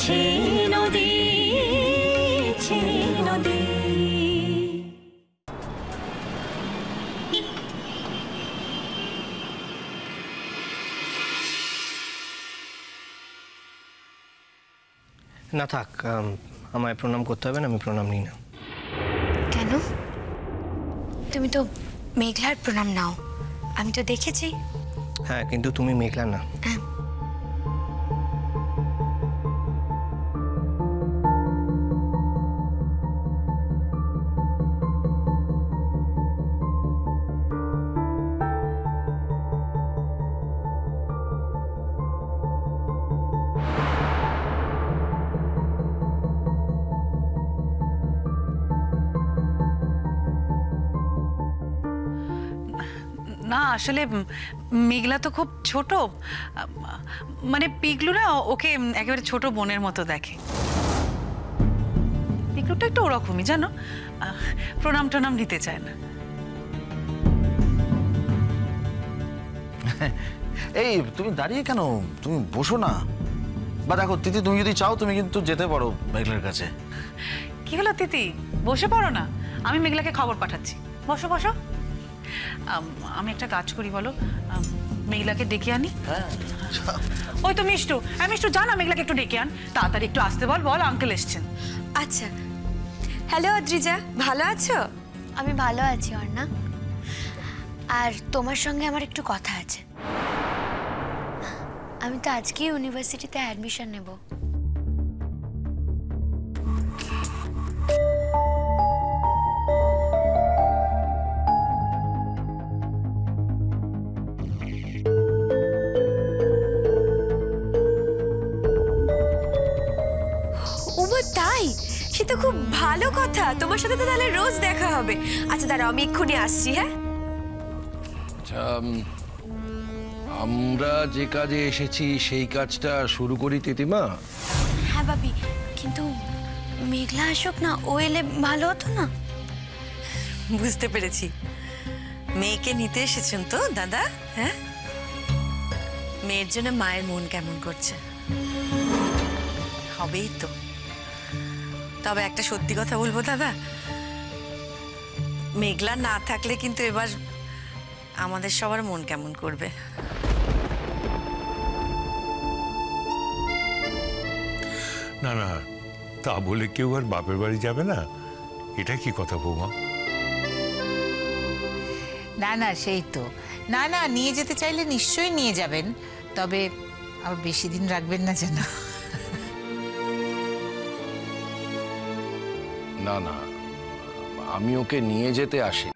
ছে নদী, ছে নদী। না থাক, আমায় প্রণাম করতে হবে না, আমি প্রণাম নিই না। কেন? তুমি তো মেঘলার প্রণাম নাও, আমি তো দেখেছি। হ্যাঁ, কিন্তু তুমি মেঘলা না। না আসলে মেঘলা তো খুব ছোট, মানে পিগলু না ওকে একেবারে ছোট বোনের মতো দেখে। পিগলুটা একটু ওরকমই জানো, প্রণাম টনাম নিতে চায় না। এই তুমি দাঁড়িয়ে কেন? তুমি বসো না। বা দেখো তিথি, তুমি যদি চাও তুমি কিন্তু যেতে পারো মেঘলার কাছে। কি হলো তিথি, বসে পড়ো না, আমি মেঘলাকে খবর পাঠাচ্ছি। বসো বসো। আমি একটা কাজ করি বলো, মেঘলাকে ডেকে আনি। ওই তো মিষ্টু, মিষ্টু জানা মেঘলাকে একটু ডেকে আন, তাড়াতাড়ি একটু আসতে বল, বল আঙ্কেল এসছেন। আচ্ছা। হ্যালো অদ্রিজা, ভালো আছো? আমি ভালো আছি অর্ণা, আর তোমার সঙ্গে আমার একটু কথা আছে। আমি তো আজকে ইউনিভার্সিটিতে অ্যাডমিশন নেব। তাই? সে তো খুব ভালো কথা, তোমার সাথে তো তাহলে রোজ দেখা হবে। আচ্ছা দাঁড়াও, আমি এক্ষুনি আসছি। হ্যাঁ আচ্ছা, আমরা যে কাজে এসেছি সেই কাজটা শুরু করি তিতিমা। হ্যাঁ বাবি, কিন্তু মেঘলা আসুক না, ও এলে ভালো হতো না? বুঝতে পেরেছি, মেয়েকে নিতে এসেছেন তো দাদা? হ্যাঁ, মেয়ের জন্য মায়ের মন কেমন করছে? হবেই তো। তবে একটা সত্যি কথা বলবো দাদা, মেঘলা না থাকলে কিন্তু এবার আমাদের সবার মন কেমন করবে। না না, তা বলে কেউ আর বাপের বাড়ি যাবে না, এটা কি কথা বৌমা? না না, সেই তো। না না, নিয়ে যেতে চাইলে নিশ্চয়ই নিয়ে যাবেন, তবে আবার বেশি দিন রাখবেন না যেন। না না, আমি ওকে নিয়ে যেতে আসি।